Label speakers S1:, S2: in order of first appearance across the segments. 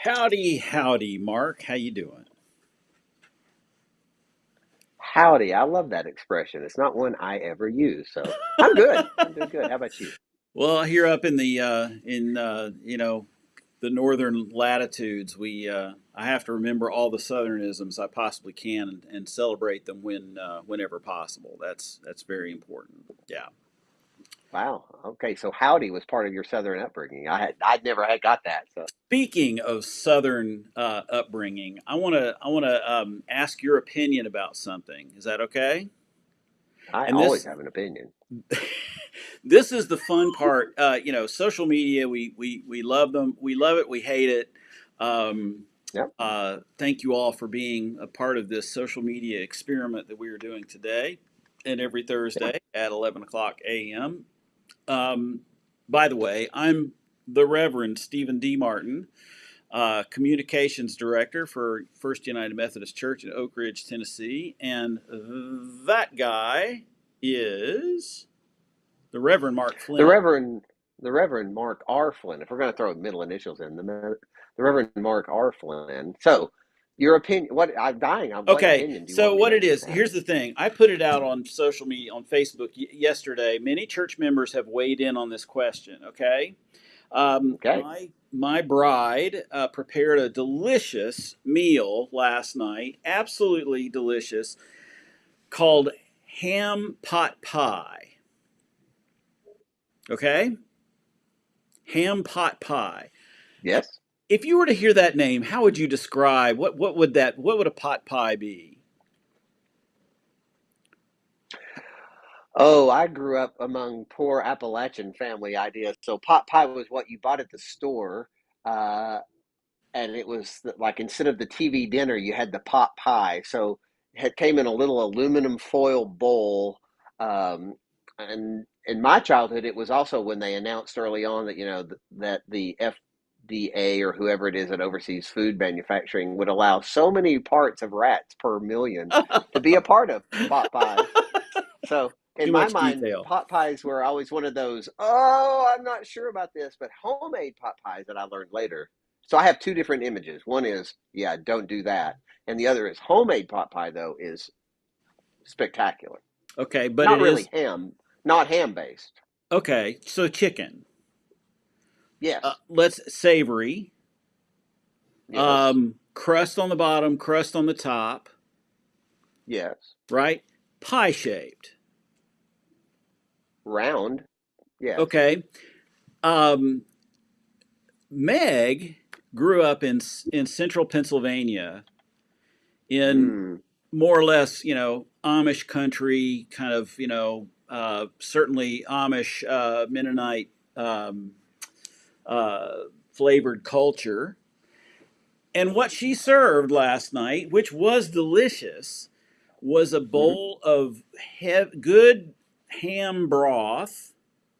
S1: Howdy, howdy, Mark. How you doing?
S2: Howdy, I love that expression. It's not one I ever use, so I'm good. I'm doing good. How about you?
S1: Well, here up in the in the northern latitudes, we I have to remember all the southernisms I possibly can and celebrate them whenever possible. That's very important. Yeah.
S2: Wow. Okay, so howdy was part of your Southern upbringing. I'd never had got that. So
S1: Speaking of southern upbringing, I want to ask your opinion about something. Is that okay?
S2: I
S1: And
S2: always
S1: this
S2: have an opinion.
S1: this is the fun part. Social media. We love them. We love it. We hate it. Um,
S2: Yep.
S1: thank you all for being a part of this social media experiment that we are doing today and every
S2: Yeah.
S1: Thursday at 11 o'clock a.m. Um, by the way, I'm the Reverend Stephen D. Martin, communications director for First United Methodist Church in Oak Ridge, Tennessee, and that guy is the Reverend Mark
S2: The
S1: Flynn.
S2: Reverend the Reverend Mark R. Flynn, if we're going to throw middle initials in, the Reverend Mark R. Flynn. So, your opinion, what I'm dying on, what
S1: Okay,
S2: opinion do you
S1: so
S2: want me
S1: what
S2: to
S1: it is,
S2: have?
S1: here's the thing. I put it out on social media, on Facebook yesterday. Many church members have weighed in on this question. Okay,
S2: Okay.
S1: my bride prepared a delicious meal last night, absolutely delicious, called ham pot pie. Okay, ham pot pie.
S2: Yes.
S1: If you were to hear that name, how would you describe what would a pot pie be?
S2: Oh, I grew up among poor Appalachian family ideas. So pot pie was what you bought at the store, uh, and it was like instead of the TV dinner, you had the pot pie. So it came in a little aluminum foil bowl. Um, and in my childhood, it was also when they announced early on that that the FDA or whoever it is that oversees food manufacturing would allow so many parts of rats per million to be a part of pot pies. So in
S1: Too
S2: my
S1: much
S2: mind,
S1: detail.
S2: pot pies were always one of those, oh, I'm not sure about this, but homemade pot pies that I learned later. So I have two different images. One is, yeah, don't do that. And the other is homemade pot pie, though, is spectacular.
S1: Okay, but
S2: Not
S1: it
S2: really
S1: is
S2: ham, not ham based.
S1: okay. So chicken.
S2: Yes,
S1: Let's savory.
S2: yes,
S1: Crust on the bottom, crust on the top.
S2: yes.
S1: Right? Pie shaped.
S2: Round, yes.
S1: Okay. Um, Meg grew up in central Pennsylvania in
S2: Mm,
S1: more or less, Amish country, kind of, certainly Amish Mennonite um, flavored culture. And what she served last night, which was delicious, was a
S2: hmm
S1: bowl of good ham broth,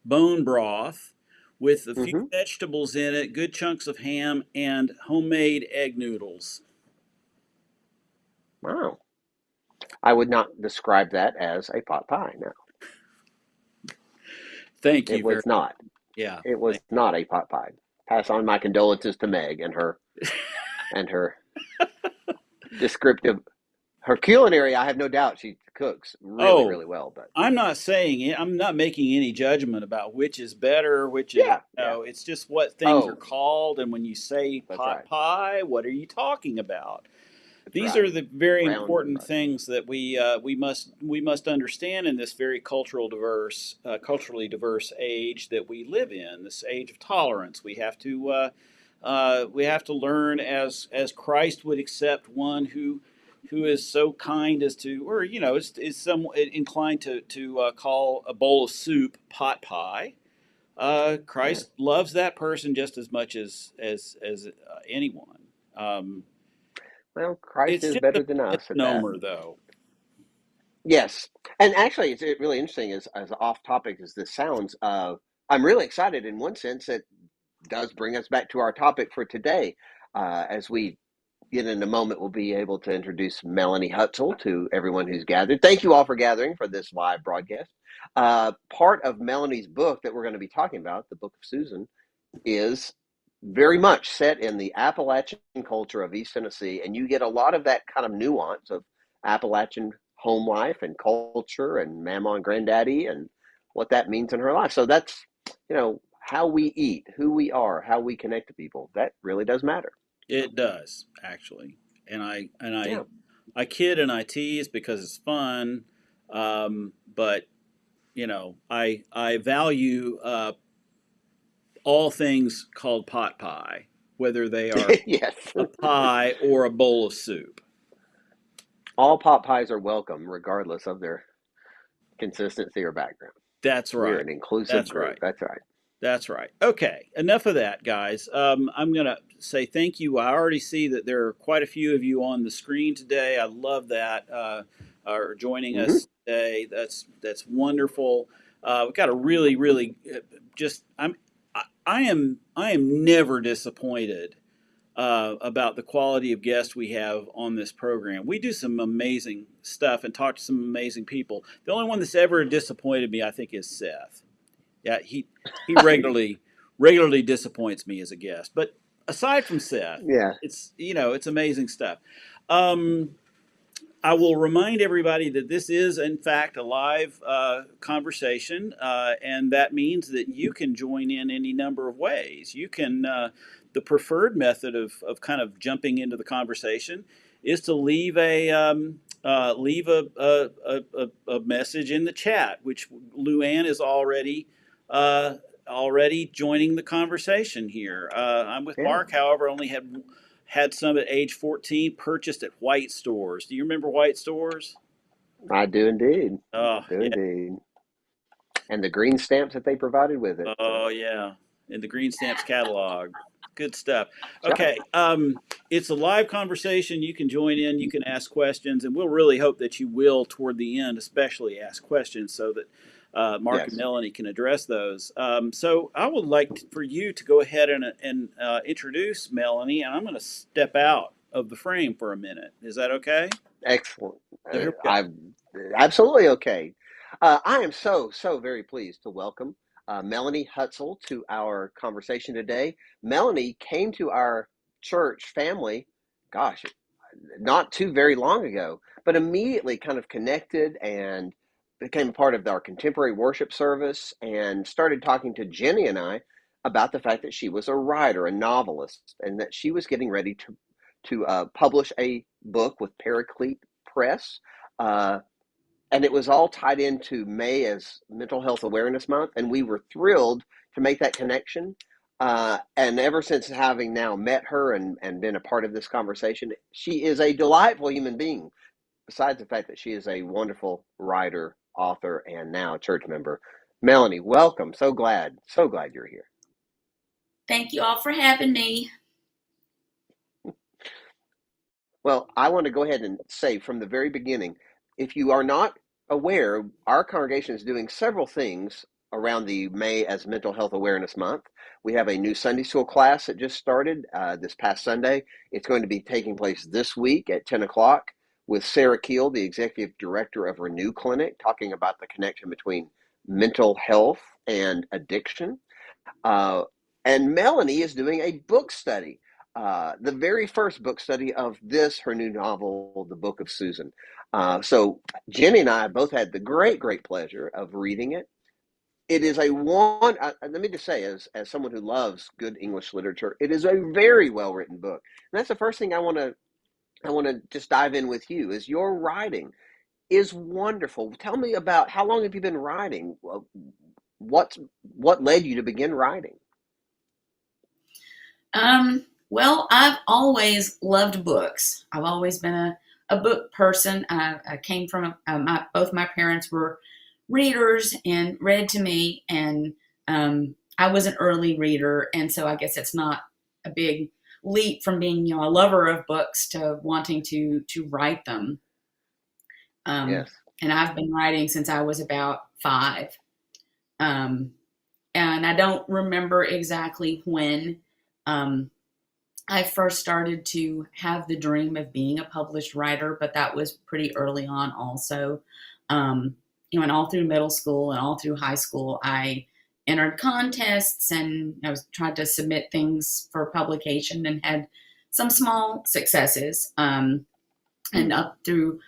S1: bone broth, with a few
S2: hmm
S1: vegetables in it, good chunks of ham, and homemade egg noodles.
S2: Wow. I would not describe that as a pot pie. No,
S1: Thank
S2: it
S1: you very
S2: was not.
S1: Yeah.
S2: It was not a pot pie. Pass on my condolences to Meg and her descriptive, her culinary. I have no doubt she cooks really
S1: Oh,
S2: really well. But
S1: I'm not saying it. I'm not making any judgment about which is better, which is,
S2: yeah, yeah.
S1: it's just what things are
S2: Oh,
S1: called. And when you say
S2: that's
S1: pot
S2: right.
S1: pie, what are you talking about?
S2: That's
S1: These
S2: right.
S1: are the very
S2: Round and
S1: important
S2: butter.
S1: things that we must understand in this very culturally diverse age that we live in. This age of tolerance, we have to learn as Christ would accept one who is so kind as to, or is some inclined to call a bowl of soup pot pie.
S2: Yeah.
S1: Christ loves that person just as much as anyone. Um,
S2: Well, Christ
S1: it's
S2: is
S1: just a
S2: better than us at that.
S1: misnomer, though.
S2: Yes, and actually, it's really interesting. As off topic as this sounds, I'm really excited in one sense. It does bring us back to our topic for today. As we get in a moment, we'll be able to introduce Melanie Hutsell to everyone who's gathered. Thank you all for gathering for this live broadcast. Part of Melanie's book that we're going to be talking about, the Book of Susan, is very much set in the Appalachian culture of East Tennessee, and you get a lot of that kind of nuance of Appalachian home life and culture and mama and granddaddy and what that means in her life. So that's, how we eat, who we are, how we connect to people. That really does matter.
S1: It does actually, and
S2: Yeah.
S1: I kid and I tease because it's fun, but I value all things called pot pie, whether they are
S2: Yes.
S1: a pie or a bowl of soup.
S2: All pot pies are welcome, regardless of their consistency or background.
S1: That's
S2: We're
S1: right.
S2: an inclusive
S1: That's
S2: group.
S1: right.
S2: That's right.
S1: That's right. Okay, enough of that, guys. I'm going to say thank you. I already see that there are quite a few of you on the screen today. I love that are joining
S2: Mm-hmm.
S1: us today. That's wonderful. We've got a really, really just. I am never disappointed about the quality of guests we have on this program. We do some amazing stuff and talk to some amazing people. The only one that's ever disappointed me, I think, is Seth. Yeah, he regularly disappoints me as a guest. But aside from Seth,
S2: Yeah.
S1: it's amazing stuff. Um, I will remind everybody that this is, in fact, a live conversation, and that means that you can join in any number of ways. You can, the preferred method of kind of jumping into the conversation is to leave a message in the chat, which Luann is already joining the conversation here. I'm with
S2: Yeah.
S1: Mark, however, only had some at age 14 purchased at White Stores. Do you remember White Stores?
S2: I do indeed.
S1: Oh,
S2: I do
S1: yeah.
S2: indeed. And the green stamps that they provided with it. So
S1: Oh, yeah. In the Green Stamps catalog. Good stuff.
S2: that's right.
S1: Okay. It's a live conversation. You can join in, you can ask questions, and we'll really hope that you will, toward the end, especially ask questions so that Mark and
S2: Yes.
S1: Melanie can address those. So I would like for you to go ahead and introduce Melanie, and I'm going to step out of the frame for a minute. Is that okay?
S2: Excellent.
S1: So here we go.
S2: I'm absolutely okay. I am so very pleased to welcome Melanie Hutsell to our conversation today. Melanie came to our church family, gosh, not too very long ago, but immediately kind of connected and became a part of our contemporary worship service and started talking to Jenny and I about the fact that she was a writer, a novelist, and that she was getting ready to publish a book with Paraclete Press. Uh, and it was all tied into May as Mental Health Awareness Month, and we were thrilled to make that connection. And ever since having now met her and been a part of this conversation, she is a delightful human being, besides the fact that she is a wonderful writer, author, and now a church member. Melanie, welcome. So glad you're here.
S3: Thank you all for having me.
S2: Well, I want to go ahead and say from the very beginning, if you are not aware, our congregation is doing several things around the May as Mental Health Awareness Month. We have a new Sunday school class that just started this past Sunday. It's going to be taking place this week at 10 o'clock with Sarah Keel, the executive director of Renew Clinic, talking about the connection between mental health and addiction. Uh, and Melanie is doing a book study, the very first book study of her new novel, The Book of Susan. So Jenny and I both had the great pleasure of reading it. It is let me just say, as someone who loves good English literature, it is a very well written book. And that's the first thing I want to just dive in with you is your writing is wonderful. Tell me about how long have you been writing? What led you to begin writing?
S3: Well, I've always loved books. I've always been a book person. I came from both my parents were readers and read to me, and I was an early reader, and so I guess it's not a big leap from being a lover of books to wanting to write them. Um,
S2: Yes.
S3: and I've been writing since I was about 5. Um, and I don't remember exactly when. Um, I first started to have the dream of being a published writer, but that was pretty early on also. And all through middle school and all through high school, I entered contests and I was tried to submit things for publication and had some small successes. And up through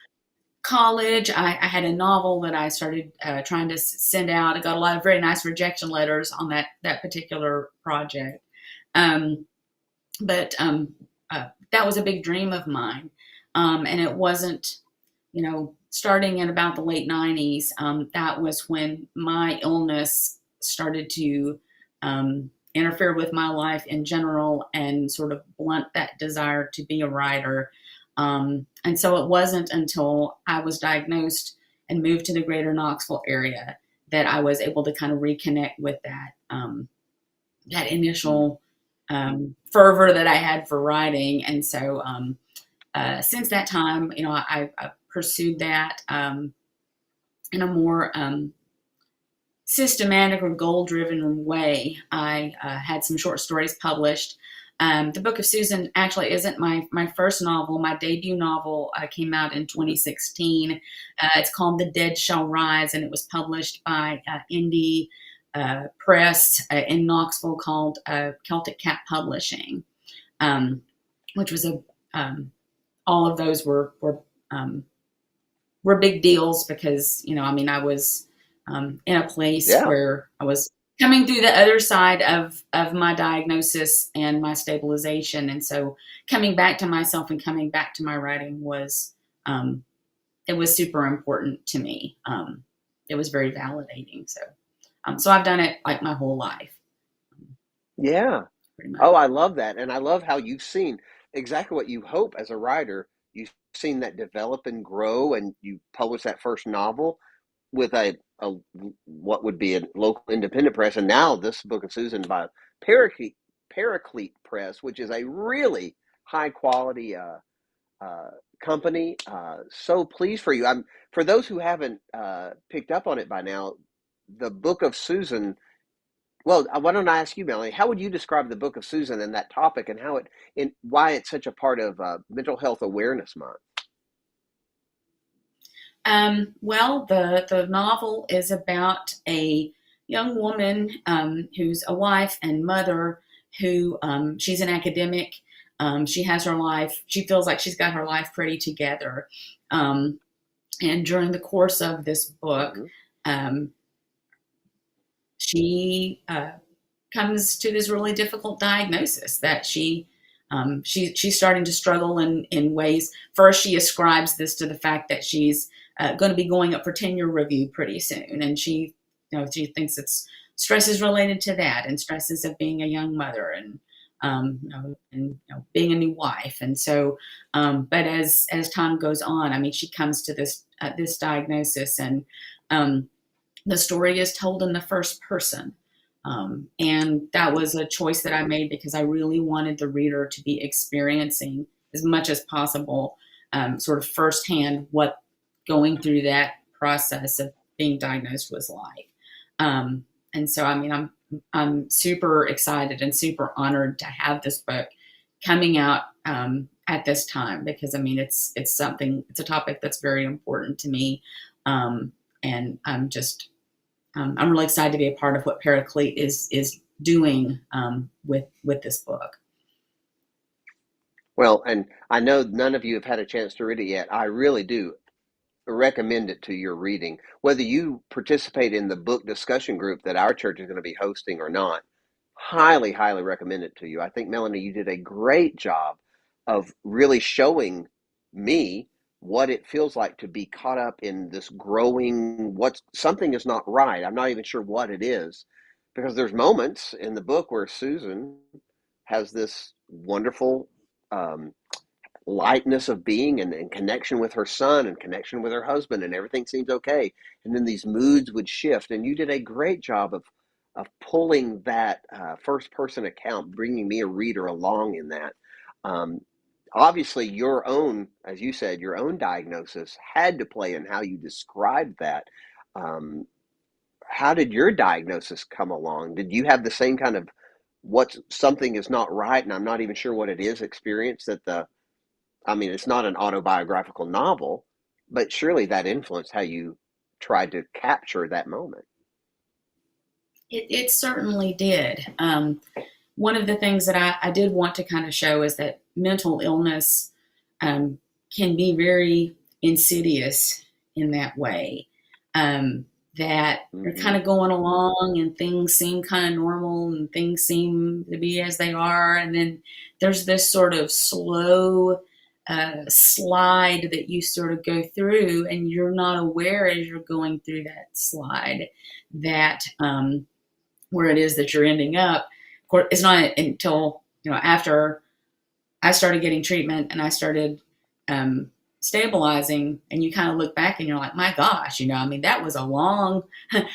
S3: college, I had a novel that I started trying to send out. I got a lot of very nice rejection letters on that particular project. Um, but that was a big dream of mine. And it wasn't, starting in about the late 90s, that was when my illness started to interfere with my life in general and sort of blunt that desire to be a writer. And so it wasn't until I was diagnosed and moved to the greater Knoxville area that I was able to kind of reconnect with that initial fervor that I had for writing. And so since that time, I pursued that in a more systematic or goal-driven way. I had some short stories published. The Book of Susan actually isn't my first novel. My debut novel came out in 2016. It's called The Dead Shall Rise, and it was published by indie press in Knoxville called Celtic Cat Publishing, which was all of those were big deals because, I was in a place where I was coming through the other side of my diagnosis and my stabilization. And so coming back to myself and coming back to my writing was, it was super important to me. It was very validating. So I've done it like my whole life.
S2: Yeah. Oh, I love that. And I love how you've seen exactly what you hope as a writer. You've seen that develop and grow, and you publish that first novel with a what would be a local independent press, and now this Book of Susan by Paraclete Press, which is a really high quality company. So pleased for you. For those who haven't picked up on it by now, the Book of Susan. Well, why don't I ask you, Melanie? How would you describe the Book of Susan and that topic, and why it's such a part of Mental Health Awareness Month?
S3: Well, the novel is about a young woman who's a wife and mother who she's an academic. She has her life. She feels like she's got her life pretty together. And during the course of this book, she comes to this really difficult diagnosis that she's starting to struggle in ways. First, she ascribes this to the fact that she's going to be going up for tenure review pretty soon, and she thinks it's stresses related to that, and stresses of being a young mother, and being a new wife, and so. But as time goes on, she comes to this diagnosis, and the story is told in the first person. And that was a choice that I made because I really wanted the reader to be experiencing as much as possible, sort of firsthand what going through that process of being diagnosed was like. And so, I'm super excited and super honored to have this book coming out at this time because it's a topic that's very important to me, and I'm really excited to be a part of what Paraclete is doing with this book.
S2: Well, and I know none of you have had a chance to read it yet. I really do recommend it to your reading. Whether you participate in the book discussion group that our church is going to be hosting or not, highly, highly recommend it to you. I think, Melanie, you did a great job of really showing me what it feels like to be caught up in this growing, something is not right. I'm not even sure what it is, because there's moments in the book where Susan has this wonderful lightness of being and connection with her son and connection with her husband, and everything seems okay. And then these moods would shift, and you did a great job of pulling that first person account, bringing me a reader along in that. Obviously, your own, as you said, your own diagnosis had to play in how you described that. How did your diagnosis come along? Did you have the same kind of something is not right and I'm not even sure what it is experience it's not an autobiographical novel, but surely that influenced how you tried to capture that moment?
S3: It certainly did. One of the things that I did want to kind of show is that mental illness um, can be very insidious in that way. Um, that you're
S2: Hmm.
S3: kind of going along and things seem kind of normal and things seem to be as they are. And then there's this sort of slow slide that you sort of go through, and you're not aware as you're going through that slide that where it is that you're ending up. Of course, it's not until, after I started getting treatment and I started um, stabilizing, and you kind of look back and you're like, my gosh, I mean, that was a long,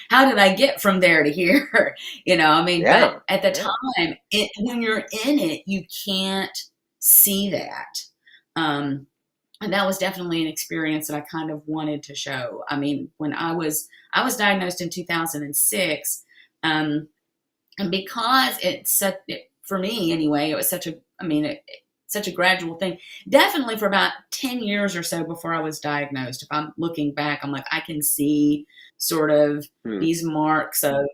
S3: how did I get from there to here? I mean, but
S2: Yeah,
S3: at the
S2: yeah.
S3: time, when you're in it, you can't see that. Um, and that was definitely an experience that I kind of wanted to show. I mean, when I was diagnosed in 2006, um, and because for me anyway, it was such a gradual thing. Definitely for about 10 years or so before I was diagnosed. If I'm looking back, I'm like, I can see sort of
S2: Hmm.
S3: these marks of,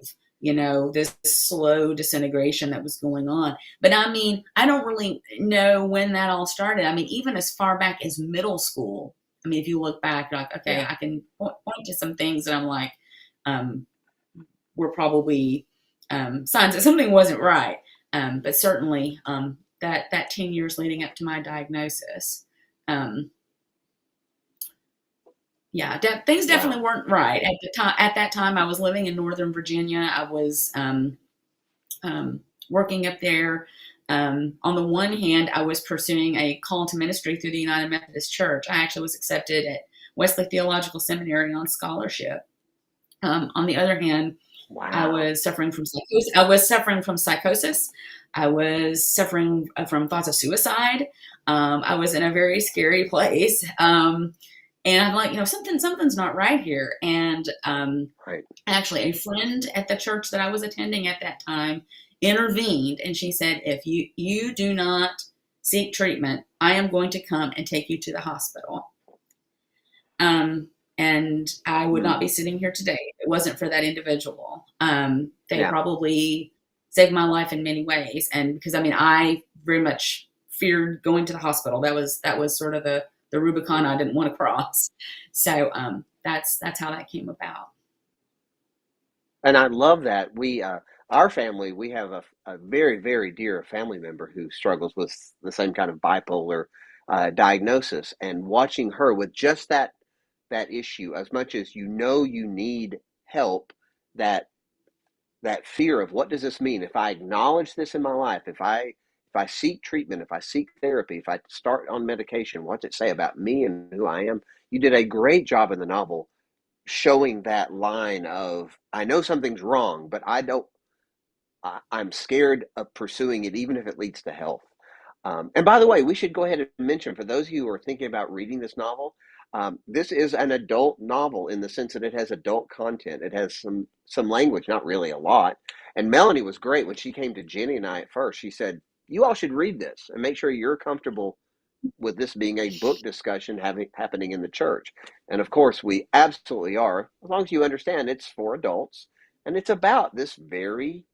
S3: this slow disintegration that was going on. But I mean, I don't really know when that all started. I mean, even as far back as middle school. I mean, if you look back, you're like, okay,
S2: Yeah.
S3: I can point to some things that I'm like, um, were probably signs that something wasn't right. But certainly that 10 years leading up to my diagnosis, um, yeah, things definitely
S2: Wow.
S3: weren't right at the time. At that time, I was living in Northern Virginia. I was um, working up there. On the one hand, I was pursuing a call to ministry through the United Methodist Church. I actually was accepted at Wesley Theological Seminary on scholarship. On the other hand, I
S2: Wow.
S3: was suffering from psychosis. I was suffering from psychosis. I was suffering from thoughts of suicide. I was in a very scary place. And I'm like, something's not right here. And
S2: Right.
S3: actually, a friend at the church that I was attending at that time intervened, and she said, if you do not seek treatment, I am going to come and take you to the hospital. Um, and I would not
S2: Hmm.
S3: be sitting here today if it wasn't for that individual. They
S2: Yeah.
S3: probably saved my life in many ways, and because I mean, I very much feared going to the hospital. That was sort of the Rubicon I
S2: Hmm.
S3: didn't want to cross. So that's how that came about.
S2: And I love that our family, we have a very, very dear family member who struggles with the same kind of bipolar diagnosis. And watching her with just that issue, as much as you need help, that that fear of what does this mean if I acknowledge this in my life, if I seek treatment, if I seek therapy, if I start on medication, what's it say about me and who I am? You did a great job in the novel showing that line of I know something's wrong, but I'm scared of pursuing it, even if it leads to health. And by the way, we should go ahead and mention for those of you who are thinking about reading this novel, this is an adult novel in the sense that it has adult content. It has some language, not really a lot. And Melanie was great when she came to Jenny and I at first. She said, "You all should read this and make sure you're comfortable with this being a book discussion happening in the church." And of course, we absolutely are, as long as you understand it's for adults and it's about this very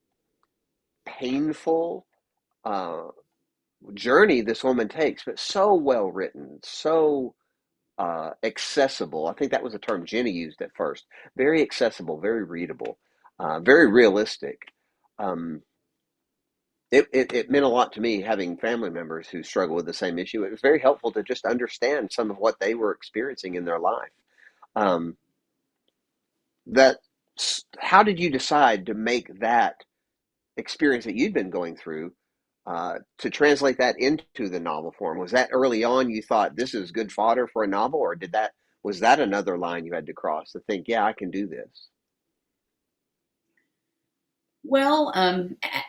S2: painful uh, journey this woman takes, but so well written, so accessible. I think that was a term Jenny used at first. Very accessible, very readable, very realistic. Um, it meant a lot to me having family members who struggle with the same issue. It was very helpful to just understand some of what they were experiencing in their life. Um, that how did you decide to make that experience that you'd been going through to translate that into the novel form? Was that early on you thought this is good fodder for a novel, or did that was that another line you had to cross to think, yeah, I can do this?
S3: Well,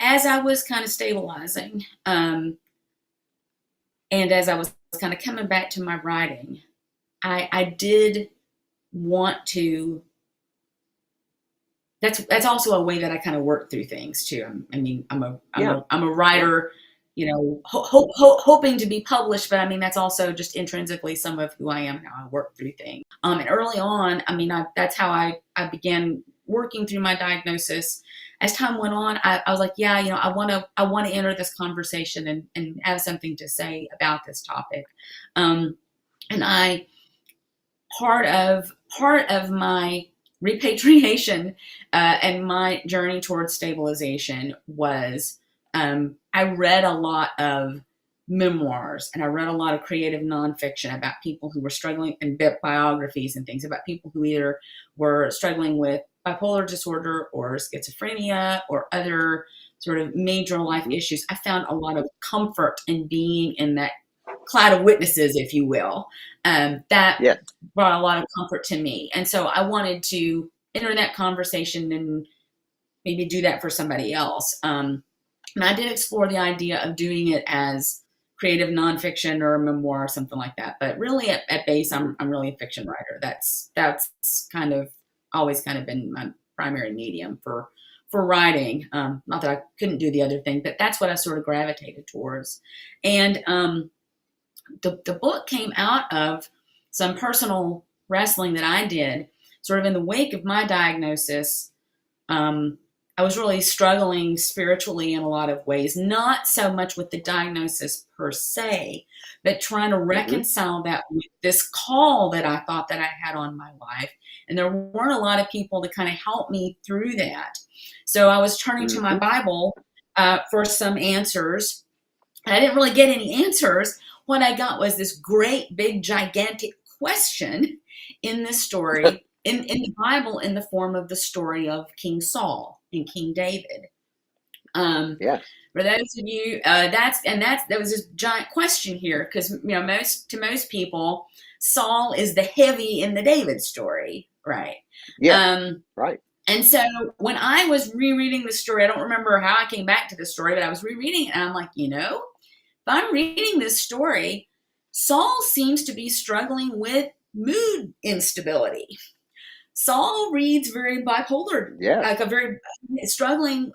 S3: as I was kind of stabilizing, and as I was kind of coming back to my writing, I did want to. That's also a way that I kind of work through things too. I mean,
S2: Yeah,
S3: I'm a
S2: yeah,
S3: writer, hoping to be published, but I mean that's also just intrinsically some of who I am, how I work through things. And early on, I mean, that's how I began working through my diagnosis. as time went on, I was like, yeah, I want to enter this conversation and have something to say about this topic. And I part of my repatriation and my journey towards stabilization was I read a lot of memoirs and I read a lot of creative nonfiction about people who were struggling, and biographies and things about people who either were struggling with bipolar disorder or schizophrenia or other sort of major life issues. I found a lot of comfort in being in that cloud of witnesses, if you will. That
S2: Yes.
S3: brought a lot of comfort to me. And so I wanted to enter that conversation and maybe do that for somebody else. And I did explore the idea of doing it as creative nonfiction or a memoir or something like that. But really at base, I'm really a fiction writer. That's kind of always kind of been my primary medium for writing. Not that I couldn't do the other thing, but that's what I sort of gravitated towards. And the book came out of some personal wrestling that I did sort of in the wake of my diagnosis. I was really struggling spiritually in a lot of ways, not so much with the diagnosis per se, but trying to reconcile that with this call that I thought that I had on my life. And there weren't a lot of people to kind of help me through that. So I was turning to my Bible for some answers. And I didn't really get any answers. What I got was this great, big, gigantic question in this story, in the Bible, in the form of the story of King Saul and King David.
S2: Yes.
S3: For those of you, there was this giant question here because most people, Saul is the heavy in the David story, right?
S2: Yeah. Right.
S3: And so when I was rereading the story, I don't remember how I came back to the story, but I was rereading it, and I'm like, if I'm reading this story, Saul seems to be struggling with mood instability. Saul reads very bipolar, like a very struggling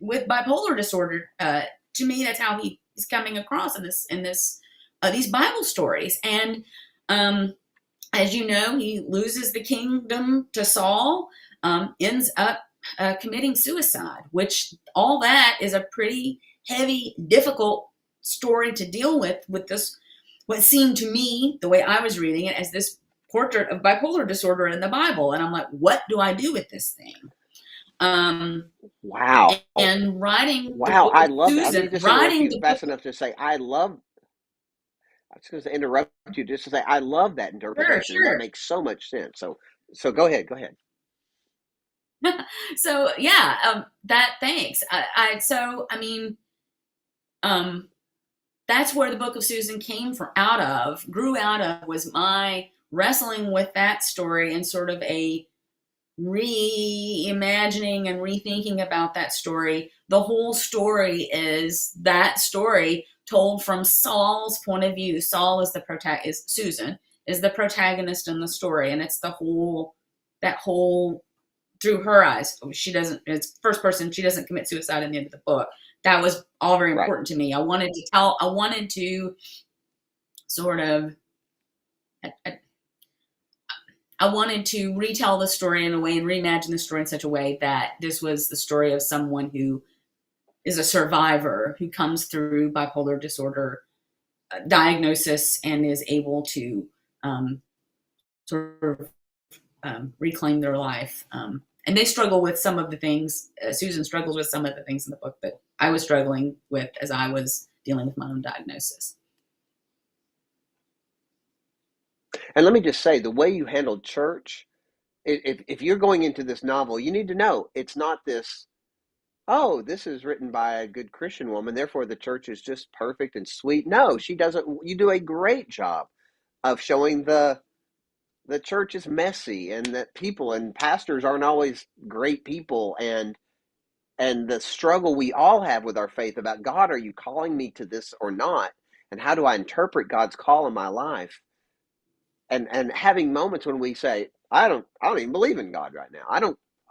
S3: with bipolar disorder. To me, that's how he's coming across in these Bible stories. And as you know, he loses the kingdom to Saul, ends up committing suicide, which all that is a pretty heavy, difficult story to deal with this, what seemed to me, the way I was reading it, as this portrait of bipolar disorder in the Bible. And I'm like, what do I do with this thing?
S2: Wow.
S3: And writing.
S2: Wow. I love that.
S3: Susan,
S2: I need to interrupt you fast enough to say, I was going to interrupt you just to say, I love that interpretation.
S3: Sure.
S2: That makes so much sense. So go ahead.
S3: So yeah, thanks. That's where the Book of Susan grew out of, was my wrestling with that story and sort of a reimagining and rethinking about that story. The whole story is that story told from Saul's point of view. Saul is the protagonist. Susan is the protagonist in the story, and it's that whole through her eyes. It's first person. She doesn't commit suicide in the end of the book. That was all very important to me. I wanted to sort of, I wanted to retell the story in a way and reimagine the story in such a way that this was the story of someone who is a survivor who comes through bipolar disorder diagnosis and is able to sort of reclaim their life. And they struggle with some of the things. Susan struggles with some of the things in the book that I was struggling with as I was dealing with my own diagnosis.
S2: And let me just say, the way you handled church, if you're going into this novel, you need to know it's not this, this is written by a good Christian woman, therefore the church is just perfect and sweet. No, she doesn't. You do a great job of showing the church is messy and that people and pastors aren't always great people, and the struggle we all have with our faith about, God, are you calling me to this or not? And how do I interpret God's call in my life? And having moments when we say, I don't even believe in God right now.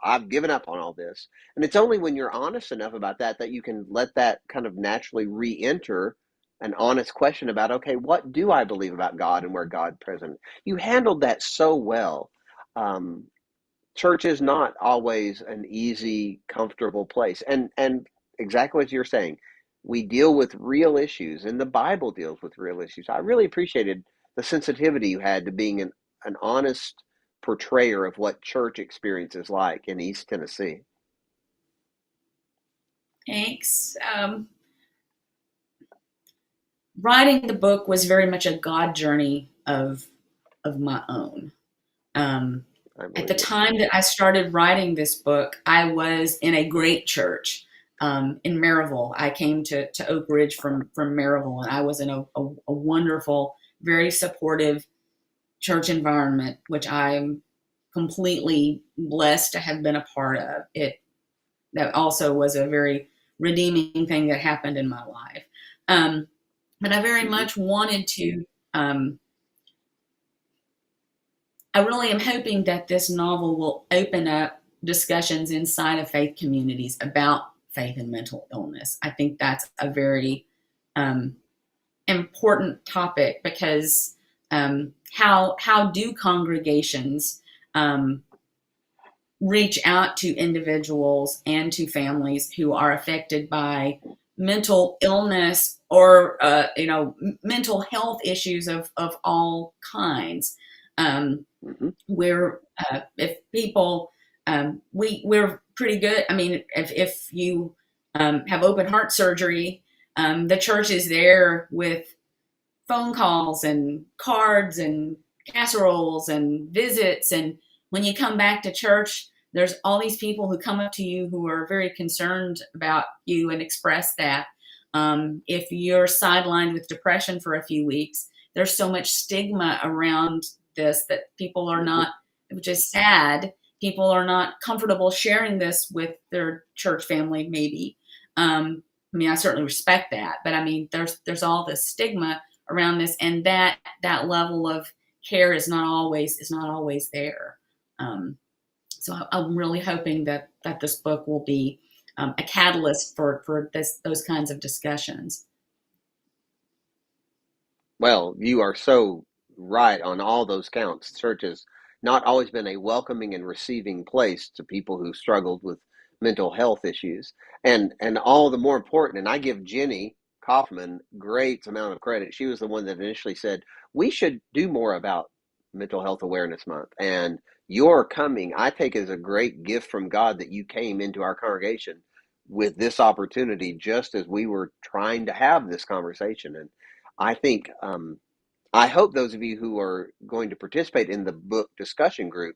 S2: I've given up on all this. And it's only when you're honest enough about that you can let that kind of naturally re-enter an honest question about, okay, what do I believe about God and where God present? You handled that so well. church is not always an easy, comfortable place. And exactly what you're saying, we deal with real issues, and the Bible deals with real issues. I really appreciated the sensitivity you had to being an honest portrayer of what church experience is like in East Tennessee.
S3: Thanks. Writing the book was very much a God journey of my own. At the time that I started writing this book, I was in a great church in Maryville. I came to Oak Ridge from Maryville, and I was in a wonderful, very supportive church environment, which I'm completely blessed to have been a part of. That also was a very redeeming thing that happened in my life. But I very much wanted to. I really am hoping that this novel will open up discussions inside of faith communities about faith and mental illness. I think that's a very important topic, because how do congregations reach out to individuals and to families who are affected by mental illness or mental health issues of all kinds? Where if people we're pretty good. I mean, if you have open heart surgery, the church is there with phone calls and cards and casseroles and visits. And when you come back to church, there's all these people who come up to you who are very concerned about you and express that. If you're sidelined with depression for a few weeks, there's so much stigma around this that people are not, which is sad. People are not comfortable sharing this with their church family, maybe. I mean, I certainly respect that, but I mean, there's all this stigma around this, and that level of care is not always there. So I'm really hoping that this book will be a catalyst for those kinds of discussions.
S2: Well, you are so right on all those counts. Church has not always been a welcoming and receiving place to people who struggled with mental health issues. And all the more important, and I give Jenny Kaufman great amount of credit. She was the one that initially said, we should do more about Mental Health Awareness Month. And your coming, I take as a great gift from God that you came into our congregation with this opportunity just as we were trying to have this conversation. And I think, I hope those of you who are going to participate in the book discussion group,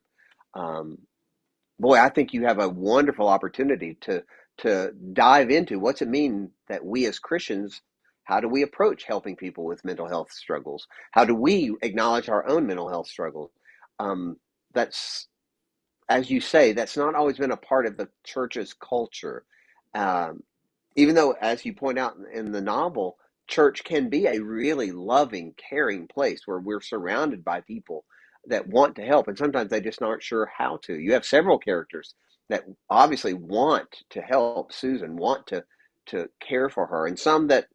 S2: boy, I think you have a wonderful opportunity to dive into what's it mean that we as Christians, how do we approach helping people with mental health struggles? How do we acknowledge our own mental health struggles? That's, as you say, that's not always been a part of the church's culture. Even though, as you point out in the novel, church can be a really loving, caring place where we're surrounded by people that want to help, and sometimes they just aren't sure how to. You have several characters that obviously want to help Susan, want to care for her, and some that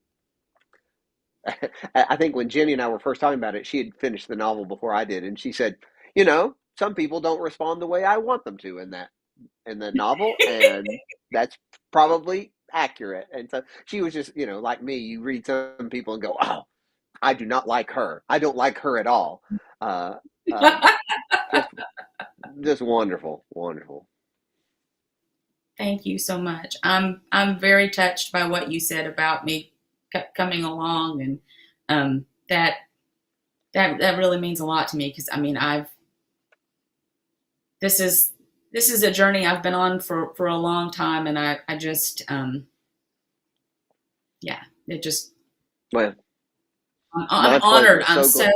S2: I think when Jenny and I were first talking about it, she had finished the novel before I did, and she said, some people don't respond the way I want them to in the novel, and that's probably accurate. And so she was just, like me, you read some people and go, oh, I do not like her. I don't like her at all. Just wonderful, wonderful.
S3: Thank you so much. I'm very touched by what you said about me coming along, and that really means a lot to me, because I mean, this is a journey I've been on for a long time, and I just it just
S2: Well,
S3: I'm honored.
S2: I'm so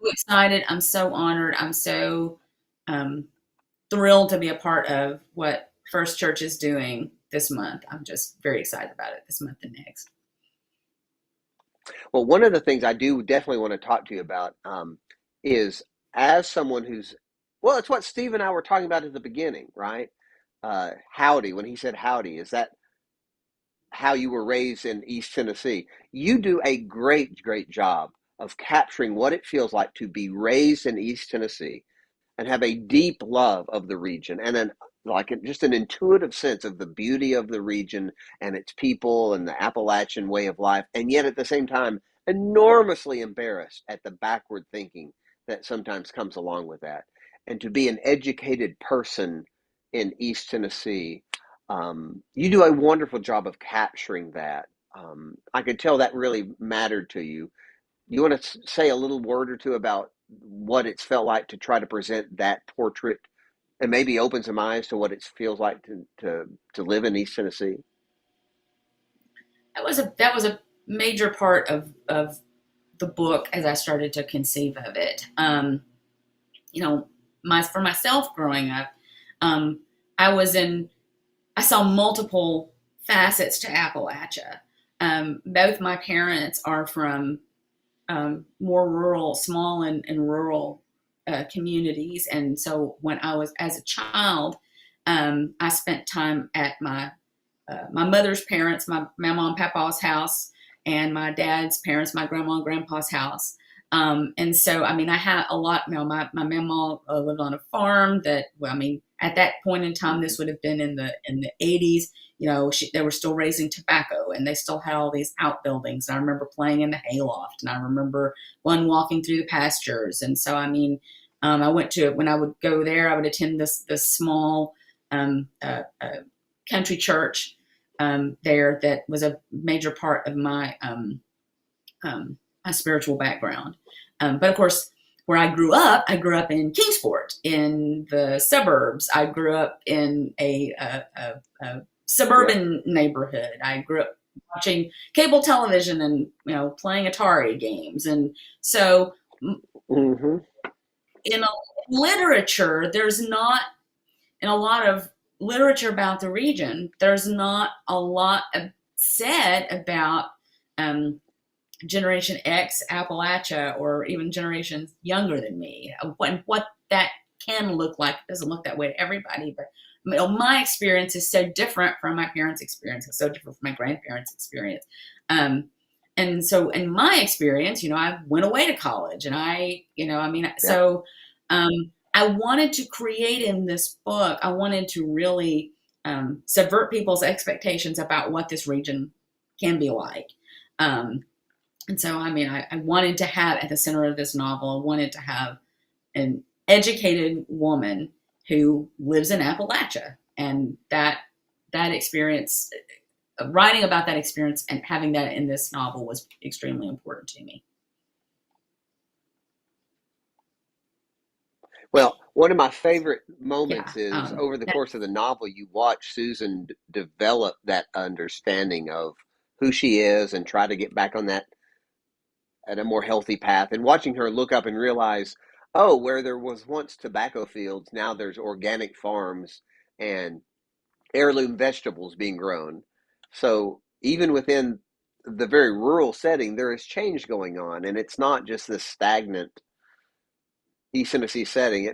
S3: excited. I'm so honored. I'm so thrilled to be a part of what First Church is doing this month. I'm just very excited about it this month and next.
S2: Well, one of the things I do definitely want to talk to you about is, as someone who's, well, it's what Steve and I were talking about at the beginning, right? Howdy, when he said howdy, is that how you were raised in East Tennessee? You do a great, great job of capturing what it feels like to be raised in East Tennessee and have a deep love of the region and just an intuitive sense of the beauty of the region and its people and the Appalachian way of life, and yet at the same time enormously embarrassed at the backward thinking that sometimes comes along with that. And to be an educated person in East Tennessee, you do a wonderful job of capturing that. I could tell that really mattered to you. You want to say a little word or two about what it's felt like to try to present that portrait and maybe open some eyes to what it feels like to live in East Tennessee?
S3: That was a major part of the book as I started to conceive of it. You know, for myself growing up, um, I was in I saw multiple facets to Appalachia. Both my parents are from more rural, small and rural communities, and so when I was as a child, I spent time at my mother's parents, my mom and papa's house, and my dad's parents, my grandma and grandpa's house. And so, I mean, I had a lot, my mama lived on a farm that, well, I mean, at that point in time, this would have been in the 80s, they were still raising tobacco and they still had all these outbuildings. And I remember playing in the hayloft and I remember walking through the pastures. And so, I mean, when I would go there, I would attend this small country church there that was a major part of my spiritual background. But of course, where I grew up in Kingsport, in the suburbs. I grew up in a suburban neighborhood. I grew up watching cable television and playing Atari games, and so
S2: Mm-hmm.
S3: in literature, there's not in a lot of literature about the region. There's not a lot said about Generation X Appalachia or even generations younger than me. What that can look like. It doesn't look that way to everybody, but my experience is so different from my parents' experience. It's so different from my grandparents' experience. And so in my experience, I went away to college and so I wanted to create in this book, I wanted to really subvert people's expectations about what this region can be like. And so, I mean, I wanted to have at the center of this novel, I wanted to have an educated woman who lives in Appalachia. And that experience, writing about that experience and having that in this novel was extremely important to me.
S2: Well, one of my favorite moments
S3: Yeah.
S2: is over the course of the novel, you watch Susan develop that understanding of who she is and try to get back on that at a more healthy path, and watching her look up and realize, oh, where there was once tobacco fields, now there's organic farms and heirloom vegetables being grown. So even within the very rural setting, there is change going on, and it's not just this stagnant East Tennessee setting.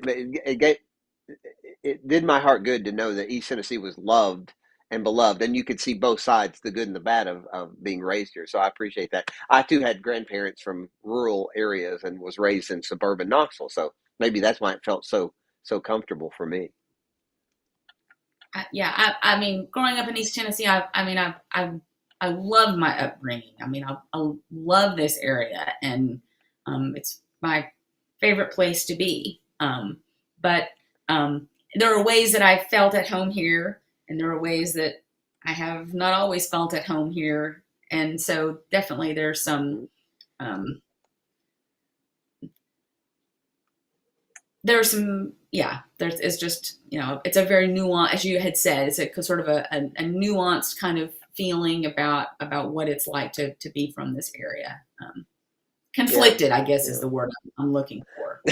S2: It did my heart good to know that East Tennessee was loved and beloved, and you could see both sides, the good and the bad of being raised here. So I appreciate that. I too had grandparents from rural areas and was raised in suburban Knoxville, so maybe that's why it felt so comfortable for me.
S3: I mean, growing up in East Tennessee, I love my upbringing. I mean, I love this area, and it's my favorite place to be. But there are ways that I felt at home here, and there are ways that I have not always felt at home here. And so definitely there's some, it's just, it's a very nuanced, as you had said, it's a sort of a nuanced kind of feeling about what it's like to be from this area. Conflicted, I guess, is the word I'm looking for.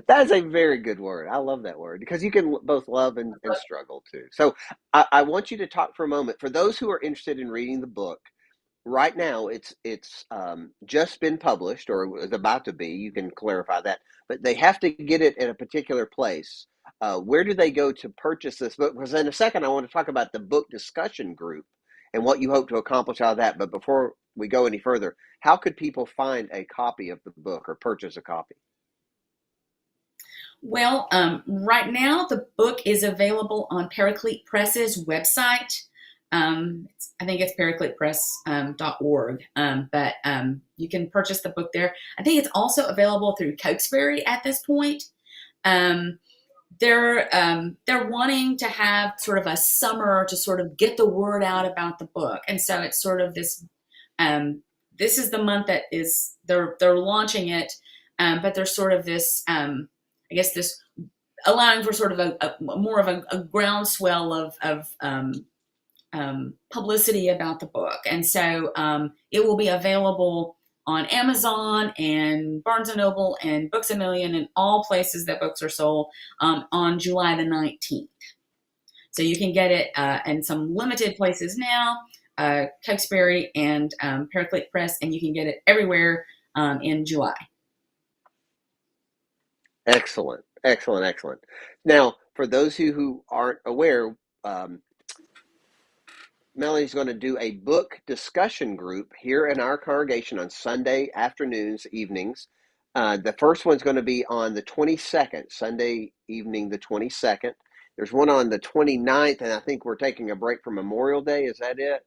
S2: That is a very good word. I love that word because you can both love and struggle too. So I want you to talk for a moment. For those who are interested in reading the book, right now it's just been published or is about to be. You can clarify that. But they have to get it in a particular place. Where do they go to purchase this book? Because in a second, I want to talk about the book discussion group and what you hope to accomplish out of that. But before we go any further, how could people find a copy of the book or purchase a copy?
S3: Well, right now the book is available on Paraclete Press's website. I think it's paracletepress.org, but you can purchase the book there. I think it's also available through Cokesbury at this point. Um, they're wanting to have sort of a summer to sort of get the word out about the book, and so it's sort of this. This is the month that is they're launching it, but there's sort of this. I guess this allowing for sort of a more of a groundswell of publicity about the book, and so it will be available on Amazon and Barnes and Noble and Books a Million and all places that books are sold on July the 19th. So you can get it in some limited places now, Cokesbury and Paraclete Press, and you can get it everywhere in July.
S2: Excellent, excellent, excellent. Now, for those who aren't aware, Melanie's going to do a book discussion group here in our congregation on Sunday afternoons, evenings. The first one's going to be on the 22nd, Sunday evening, the 22nd. There's one on the 29th, and I think we're taking a break for Memorial Day. Is that it?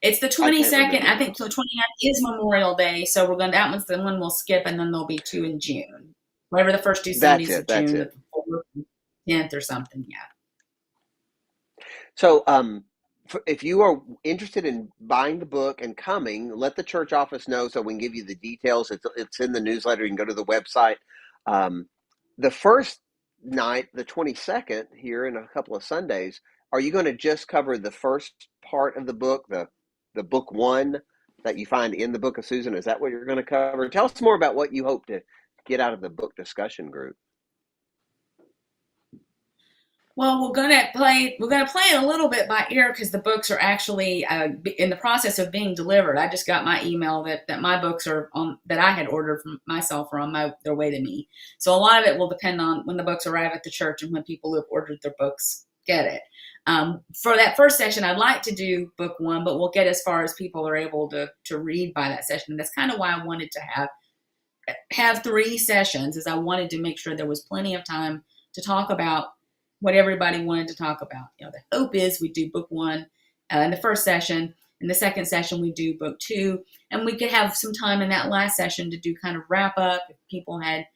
S3: It's the 22nd. I think the 29th is Memorial Day, so we're going. That one's the one we'll skip, and then there'll be two in June. Whatever the first two Sundays of June, the 4th, 10th, or something. Yeah.
S2: So, if you are interested in buying the book and coming, let the church office know so we can give you the details. It's in the newsletter. You can go to the website. The first night, the 22nd, here in a couple of Sundays, are you going to just cover the first part of the book, the book one that you find in the Book of Susan? Is that what you're going to cover? Tell us more about what you hope to get out of the book discussion group.
S3: Well, we're gonna play it a little bit by ear because the books are actually in the process of being delivered. I just got my email that my books are on that I had ordered from myself are on their way to me. So a lot of it will depend on when the books arrive at the church and when people who have ordered their books get it. For that first session, I'd like to do book one, but we'll get as far as people are able to read by that session. That's kind of why I wanted to have 3 sessions, is I wanted to make sure there was plenty of time to talk about what everybody wanted to talk about. The hope is we do book one in the first session. In the second session, we do book 2. And we could have some time in that last session to do kind of wrap up if people had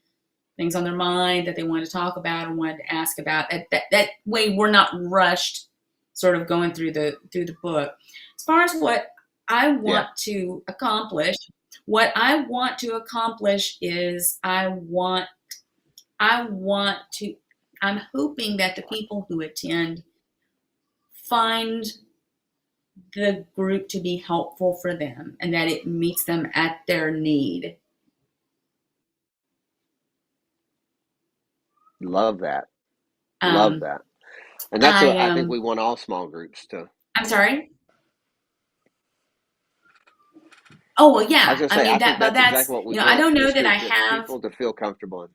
S3: things on their mind that they wanted to talk about or wanted to ask about. That way we're not rushed sort of going through the book. As far as what I want to accomplish, is I'm hoping that the people who attend find the group to be helpful for them and that it meets them at their need.
S2: Love that. Love that. And that's I think we want all small groups to.
S3: I'm sorry? Oh, well, yeah.
S2: I was going to say, that's exactly what we want.
S3: I don't know that I have
S2: people to feel comfortable in.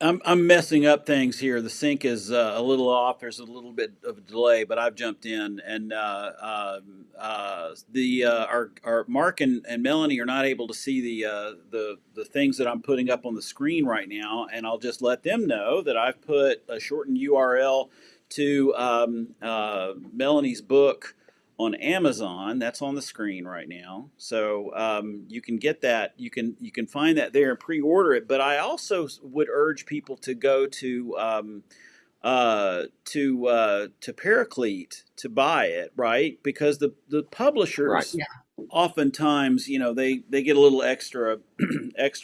S1: I'm messing up things here. The sync is a little off. There's a little bit of a delay, but I've jumped in, and our Mark and Melanie are not able to see the things that I'm putting up on the screen right now, and I'll just let them know that I've put a shortened URL to Melanie's book on Amazon. That's on the screen right now, so you can get that. You can find that there and pre-order it. But I also would urge people to go to Paraclete to buy it, right? Because the publishers oftentimes, they get a little extra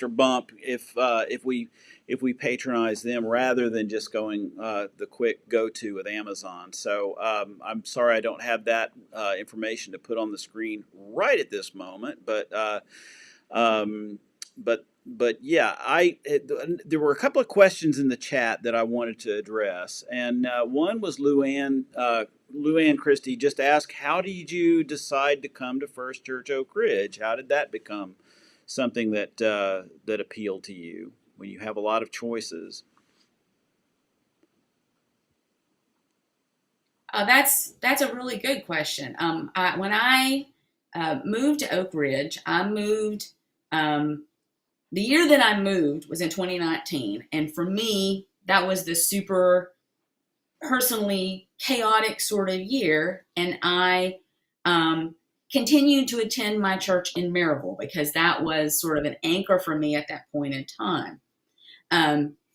S1: bump if we patronize them rather than just going the quick go-to with Amazon. So I'm sorry I don't have that information to put on the screen right at this moment, but yeah, there were a couple of questions in the chat that I wanted to address, and one was Luann Christie just asked, how did you decide to come to First Church Oak Ridge? How did that become something that appealed to you when you have a lot of choices?
S3: That's a really good question. When I moved to Oak Ridge, I moved the year that I moved was in 2019. And for me, that was the super personally chaotic sort of year. And I continued to attend my church in Maryville because that was sort of an anchor for me at that point in time.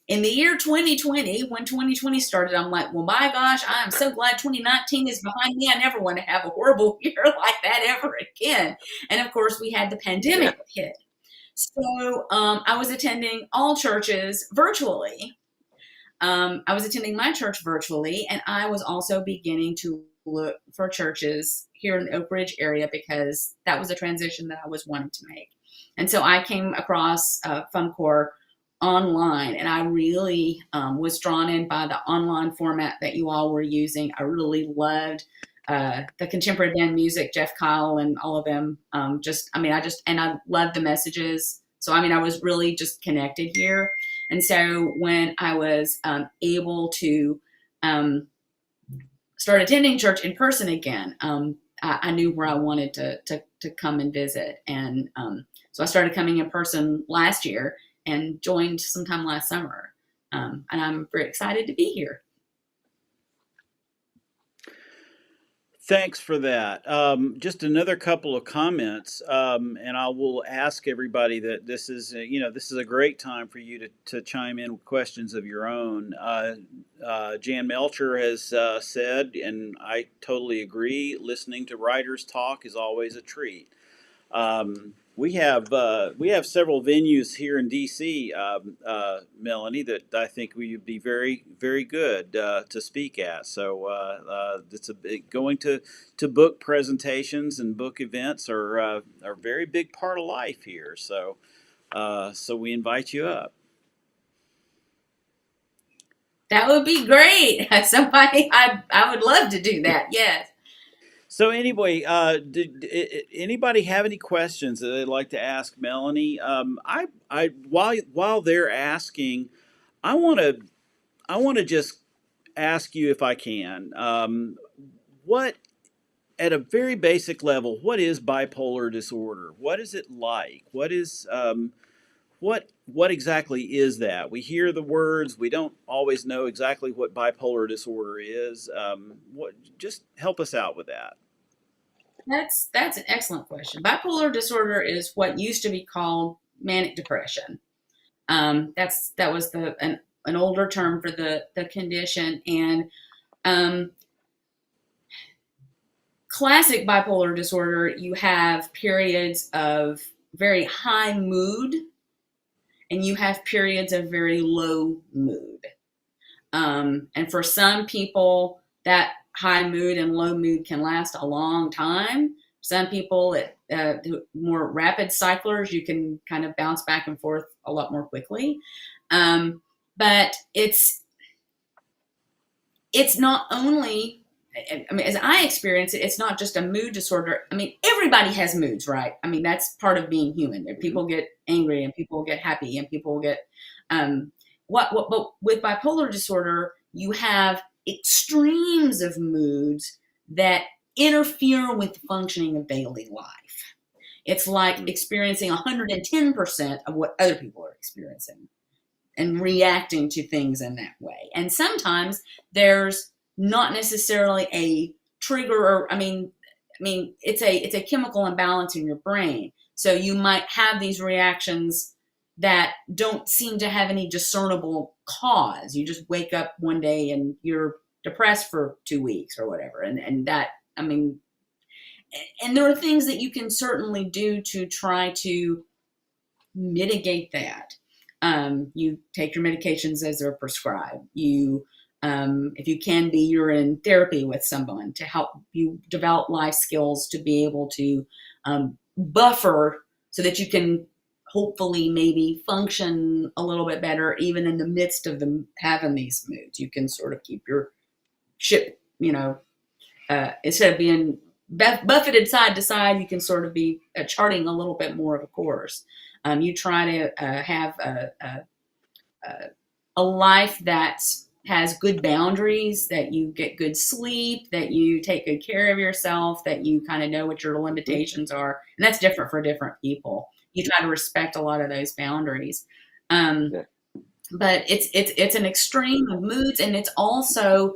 S3: In the year 2020, when 2020 started, I'm like, well, my gosh, I am so glad 2019 is behind me. I never want to have a horrible year like that ever again. And of course, we had the pandemic hit. So I was attending all churches virtually. I was attending my church virtually, and I was also beginning to look for churches here in the Oak Ridge area because that was a transition that I was wanting to make. And so I came across FUMC online, and I really was drawn in by the online format that you all were using. I really loved the contemporary band music, Jeff Kyle and all of them. I loved the messages. So, I was really just connected here. And so when I was able to start attending church in person again, I knew where I wanted to come and visit. And so I started coming in person last year and joined sometime last summer. And I'm very excited to be here.
S1: Thanks for that. Just another couple of comments, and I will ask everybody that this is a great time for you to chime in with questions of your own. Jan Melcher has said, and I totally agree, listening to writers talk is always a treat. We have several venues here in DC, Melanie, that I think we would be very, very good to speak at. So it's going to book presentations and book events are a very big part of life here. So we invite you up.
S3: That would be great. Somebody, I would love to do that. Yes.
S1: So anyway, did anybody have any questions that they'd like to ask Melanie? While they're asking, I want to just ask you if I can. What, at a very basic level, what is bipolar disorder? What is it like? What exactly is that? We hear the words, we don't always know exactly what bipolar disorder is. Just help us out with that.
S3: That's an excellent question. Bipolar disorder is what used to be called manic depression. That was an older term for the condition. And classic bipolar disorder, you have periods of very high mood, and you have periods of very low mood. And for some people, that high mood and low mood can last a long time. Some people, more rapid cyclers, you can kind of bounce back and forth a lot more quickly. But it's not only, as I experience it, it's not just a mood disorder. Everybody has moods, right? That's part of being human. People get angry and people get happy and people get, but with bipolar disorder, you have extremes of moods that interfere with the functioning of daily life. It's like experiencing 110% of what other people are experiencing and reacting to things in that way. And sometimes there's not necessarily a trigger, or it's a chemical imbalance in your brain. So you might have these reactions that don't seem to have any discernible cause. You just wake up one day and you're depressed for 2 weeks or whatever. And that, and there are things that you can certainly do to try to mitigate that. You take your medications as they're prescribed. If you can be, you're in therapy with someone to help you develop life skills to be able to buffer so that you can hopefully maybe function a little bit better even in the midst of them having these moods. You can sort of keep your ship, instead of being buffeted side to side, you can sort of be charting a little bit more of a course. You try to have a life that has good boundaries, that you get good sleep, that you take good care of yourself, that you kind of know what your limitations are. And that's different for different people. you try to respect a lot of those boundaries. Um,
S2: Yeah.
S3: but it's an extreme of moods, and it's also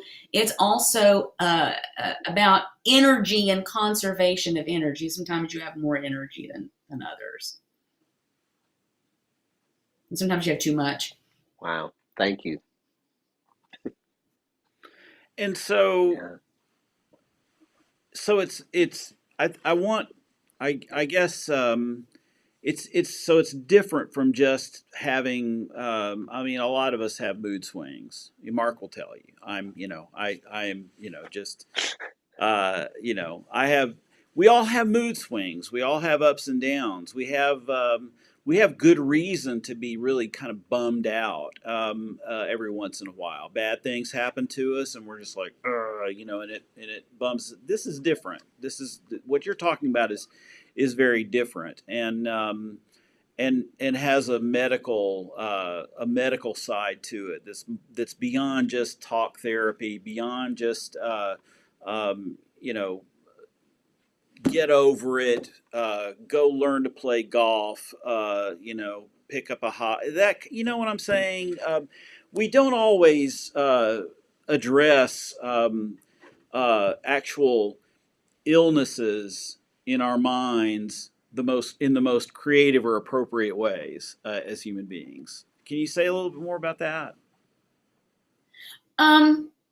S3: about energy and conservation of energy. Sometimes you have more energy than others, and sometimes you have too much.
S2: Wow. Thank you.
S1: And so
S2: Yeah.
S1: so it's I want I guess it's different from just having I mean, a lot of us have mood swings. Mark will tell you. I am, just I have, we all have mood swings. We all have ups and downs. We have good reason to be really kind of bummed out every once in a while. Bad things happen to us, and we're just like, and it bums. This is different. This is what you're talking about is very different, and has a medical side to it. That's beyond just talk therapy, beyond just um, you know get over it, go learn to play golf, pick up a hobby. That, you know what I'm saying? We don't always address actual illnesses in our minds in the most creative or appropriate ways as human beings. Can you say a little bit more about that?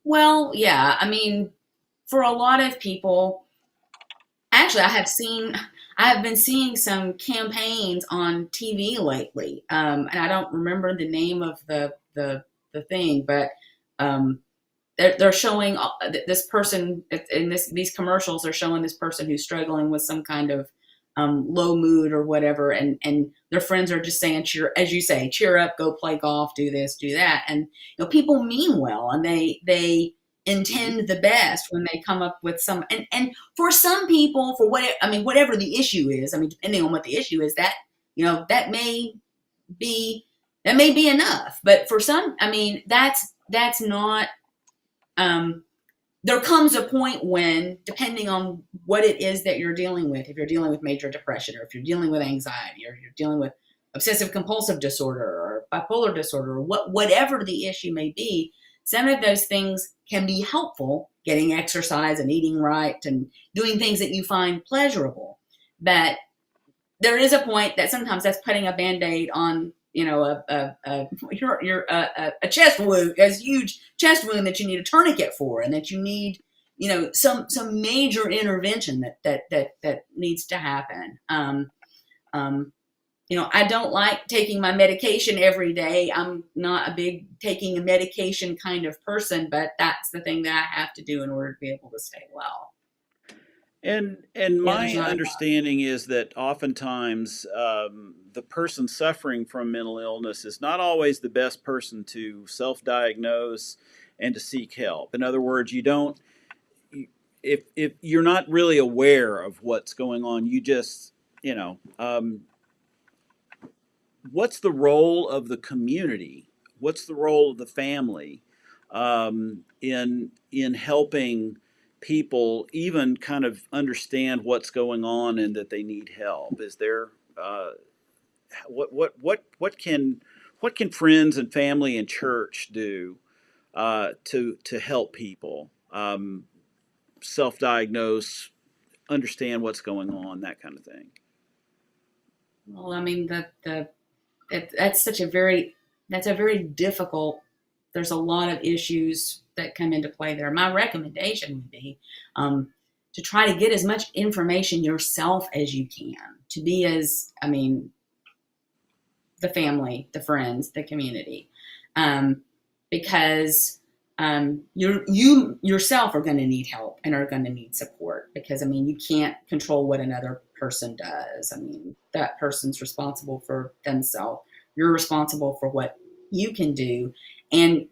S3: Well, yeah. I mean, for a lot of people, actually, I have been seeing some campaigns on TV lately, and I don't remember the name of the thing, but um, they're showing this person in these commercials. They're showing this person who's struggling with some kind of low mood or whatever, and their friends are just saying, cheer, as you say, cheer up, go play golf, do this, do that, and people mean well, and they intend the best when they come up with some, and for some people, for what I mean, whatever the issue is, I mean, depending on what the issue is, that that be may be enough, but for some, I mean, that's not. There comes a point when, depending on what it is that you're dealing with, if you're dealing with major depression, or if you're dealing with anxiety, or you're dealing with obsessive compulsive disorder or bipolar disorder, or whatever the issue may be, some of those things can be helpful, getting exercise and eating right and doing things that you find pleasurable. But there is a point that sometimes that's putting a band-aid on a chest wound, a huge chest wound that you need a tourniquet for, and that you need some major intervention that needs to happen. I don't like taking my medication every day. I'm not a big taking a medication kind of person, but that's the thing that I have to do in order to be able to stay well.
S1: And
S3: Yeah, there's
S1: my
S3: not
S1: understanding is that oftentimes the person suffering from mental illness is not always the best person to self-diagnose and to seek help. In other words, you don't if you're not really aware of what's going on, you just what's the role of the community? What's the role of the family in helping people even kind of understand what's going on and that they need help? Is there what can friends and family and church do to help people self-diagnose, understand what's going on, that kind of thing?
S3: Well, I mean, that's a very difficult. There's a lot of issues that come into play there. My recommendation would be to try to get as much information yourself as you can. To be I mean, the family, the friends, the community, because you yourself are going to need help and are going to need support, because I mean, you can't control what another person does. I mean, that person's responsible for themselves. You're responsible for what you can do. And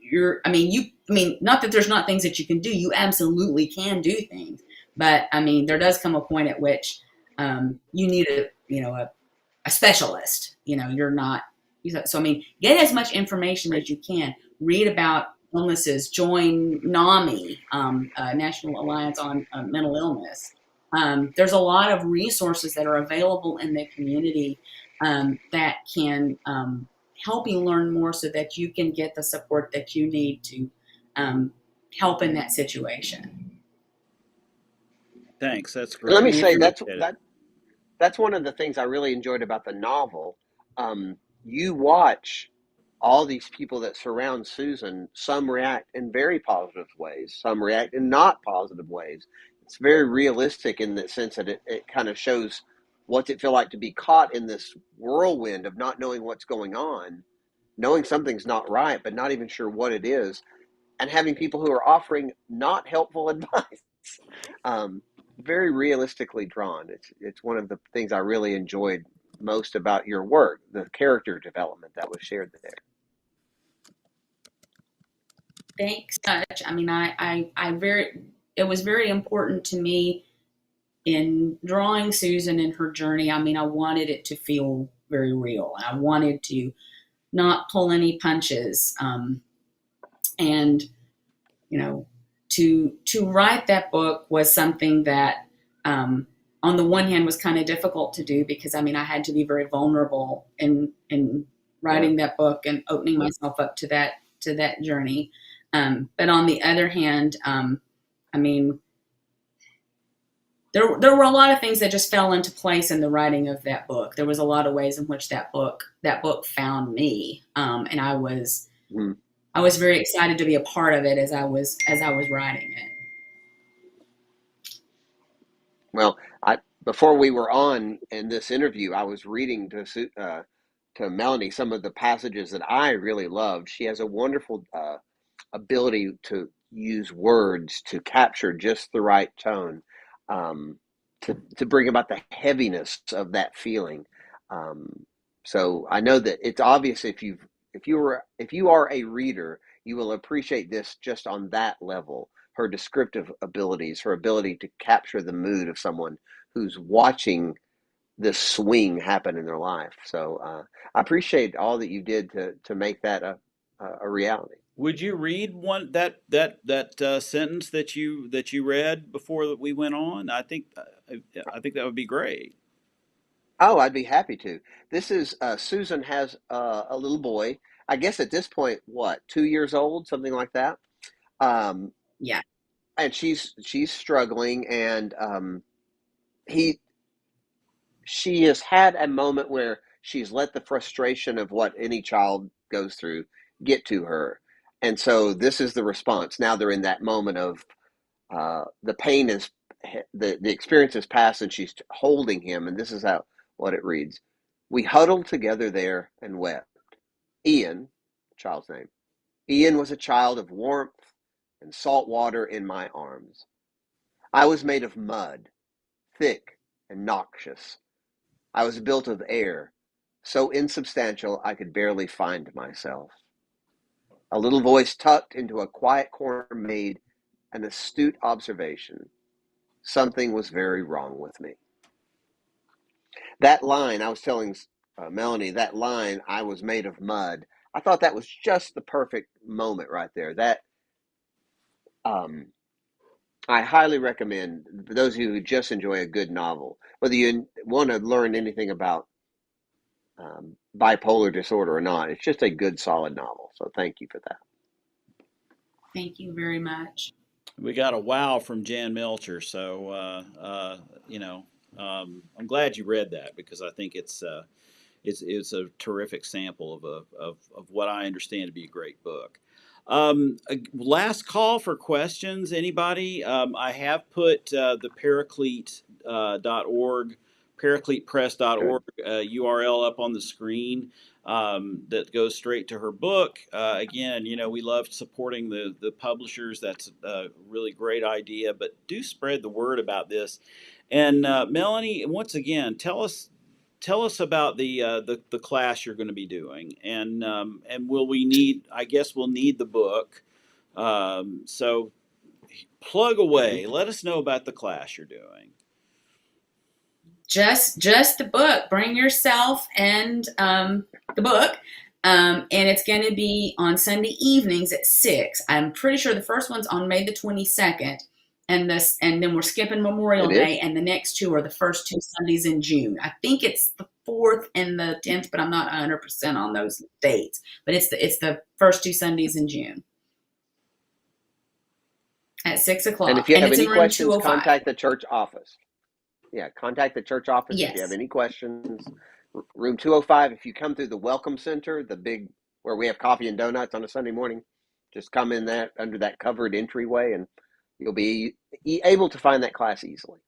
S3: not that there's not things that you can do. You absolutely can do things. But I mean, there does come a point at which you need a specialist. You're not. So I mean, get as much information as you can. Read about illnesses. Join NAMI, National Alliance on Mental Illness. There's a lot of resources that are available in the community that can help you learn more so that you can get the support that you need to help in that situation.
S1: Thanks. That's
S2: And let
S1: great.
S2: me
S1: I
S2: say
S1: appreciate it.
S2: that's one of the things I really enjoyed about the novel. You watch all these people that surround Susan. Some react in very positive ways, some react in not positive ways. It's very realistic in the sense that it kind of shows what's it feel like to be caught in this whirlwind of not knowing what's going on, knowing something's not right, but not even sure what it is, and having people who are offering not helpful advice. Um, Very realistically drawn. It's one of the things I really enjoyed most about your work, the character development that was shared there.
S3: Thanks so much. I mean, it was very important to me in drawing Susan and her journey. I mean, I wanted it to feel very real. I wanted to not pull any punches. And, you know, to write that book was something that, on the one hand, was kind of difficult to do because I mean, I had to be very vulnerable in writing that book and opening myself up to that journey. But on the other hand, I mean, there were a lot of things that just fell into place in the writing of that book. There was a lot of ways in which that book found me, and I was very excited to be a part of it as I was writing it.
S2: Well, before we were on in this interview, I was reading to Melanie some of the passages that I really loved. She has a wonderful ability to use words to capture just the right tone, um, to bring about the heaviness of that feeling. So I know that it's obvious if you are a reader, you will appreciate this just on that level. Her descriptive abilities, her ability to capture the mood of someone who's watching this swing happen in their life. So I appreciate all that you did to make that a reality.
S1: Would you read one that sentence that you read before we went on? I think that would be great.
S2: Oh, I'd be happy to. This is Susan has a little boy. I guess at this point, what, 2 years old, something like that. Um,
S3: Yeah.
S2: and she's struggling, and he she has had a moment where she's let the frustration of what any child goes through get to her, and so this is the response. Now they're in that moment of the pain is the experience is past, and she's holding him, and this is how what it reads: "We huddled together there and wept. Ian, child's name. Ian was a child of warmth and salt water in my arms. I was made of mud, thick and noxious. I was built of air, so insubstantial I could barely find myself. A little voice tucked into a quiet corner made an astute observation. Something was very wrong with me." That line, I was telling Melanie, that line, "I was made of mud," I thought that was just the perfect moment right there. That um, I highly recommend for those of you who just enjoy a good novel, whether you want to learn anything about bipolar disorder or not. It's just a good, solid novel. So thank you for that.
S3: Thank you very much.
S1: We got a wow from Jan Melcher, so I'm glad you read that because I think it's a terrific sample of what I understand to be a great book. Last call for questions. Anybody? I have put the paraclete.org,
S2: Good.
S1: paracletepress.org URL up on the screen that goes straight to her book. Again, we love supporting the publishers. That's a really great idea, but do spread the word about this. And Melanie, once again, tell us about the class you're going to be doing, and will we need? I guess we'll need the book. So plug away. Let us know about the class you're doing.
S3: Just the book. Bring yourself and the book. And it's going to be on Sunday evenings at 6. I'm pretty sure the first one's on May the 22nd. And then we're skipping Memorial
S2: It is?
S3: Day, and the next two are the first two Sundays in June. I think it's the 4th and the 10th, but I'm not 100% on those dates. But it's the first 2 Sundays in June at 6
S2: And if
S3: o'clock,
S2: you
S3: and
S2: have
S3: it's
S2: any
S3: in room
S2: questions,
S3: 205.
S2: contact the church office. Yeah, contact the church office if you have
S3: Yes.
S2: any questions. Room 205. If you come through the Welcome Center, the big where we have coffee and donuts on a Sunday morning, just come in that under that covered entryway, and you'll be able to find that class easily.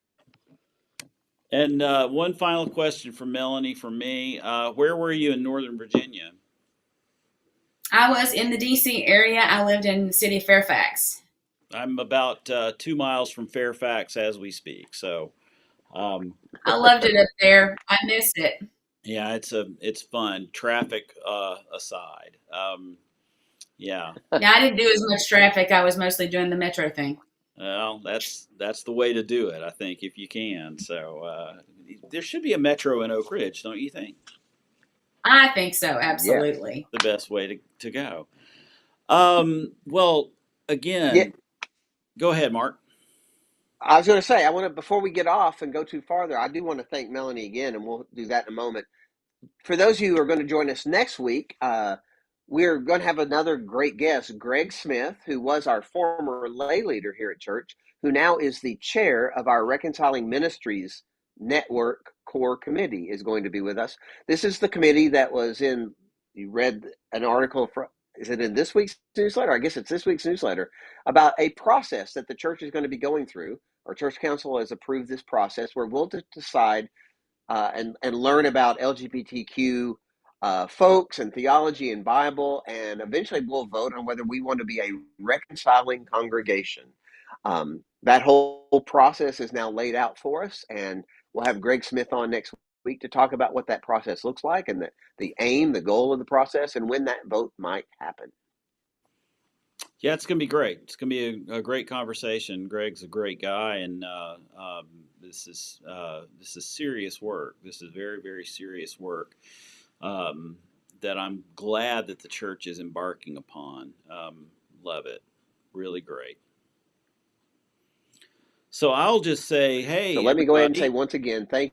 S1: And one final question from Melanie from me. Where were you in Northern Virginia?
S3: I was in the DC area. I lived in the city of Fairfax.
S1: I'm about 2 miles from Fairfax as we speak. So,
S3: I loved it up there. I miss it.
S1: yeah, it's fun. Traffic aside, yeah.
S3: Yeah, I didn't do as much traffic. I was mostly doing the metro thing.
S1: Well, that's the way to do it, I think, if you can. So there should be a metro in Oak Ridge, don't you think?
S3: I think so,
S2: Yes.
S3: absolutely.
S1: The best way to go. Well,
S2: Yeah.
S1: again, go ahead, Mark.
S2: I was going to say, I want to, before we get off and go too farther, I do want to thank Melanie again, and we'll do that in a moment. For those of you who are going to join us next week, we're going to have another great guest, Greg Smith, who was our former lay leader here at church, who now is the chair of our Reconciling Ministries Network Core Committee, is going to be with us. This is the committee that was in, you read an article from, is it in this week's newsletter? I guess it's this week's newsletter, about a process that the church is going to be going through. Our church council has approved this process where we'll decide and learn about LGBTQ folks and theology and Bible, and eventually we'll vote on whether we want to be a reconciling congregation. That whole process is now laid out for us, and we'll have Greg Smith on next week to talk about what that process looks like and the aim, the goal of the process, and when that vote might happen.
S1: Yeah, it's going to be great. It's going to be a great conversation. Greg's a great guy, and this is serious work. This is very, very serious work that I'm glad that the church is embarking upon. Love it. Really great. So I'll just say, hey,
S2: so let me go ahead and say
S1: everybody.
S2: once again, thank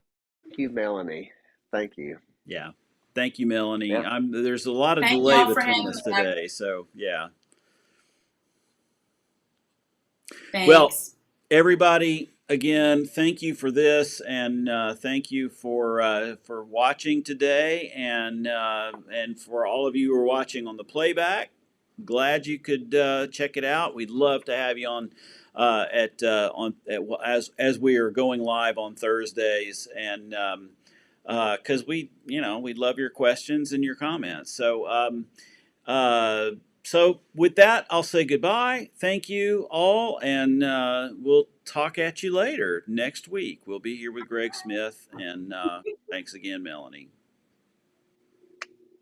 S2: you, Melanie. Thank you.
S1: Yeah. Thank you, Melanie.
S2: Yeah.
S1: There's a lot of
S3: Thank
S1: delay
S3: y'all for
S1: between
S3: having
S1: us
S3: me.
S1: today, so yeah. Well,
S3: Thanks.
S1: everybody, again, thank you for this, and thank you for watching today, and for all of you who are watching on the playback. Glad you could check it out. We'd love to have you on as we are going live on Thursdays, and because we love your questions and your comments. So with that, I'll say goodbye. Thank you all, and we'll talk at you later next week. We'll be here with Greg Smith, and thanks again, Melanie.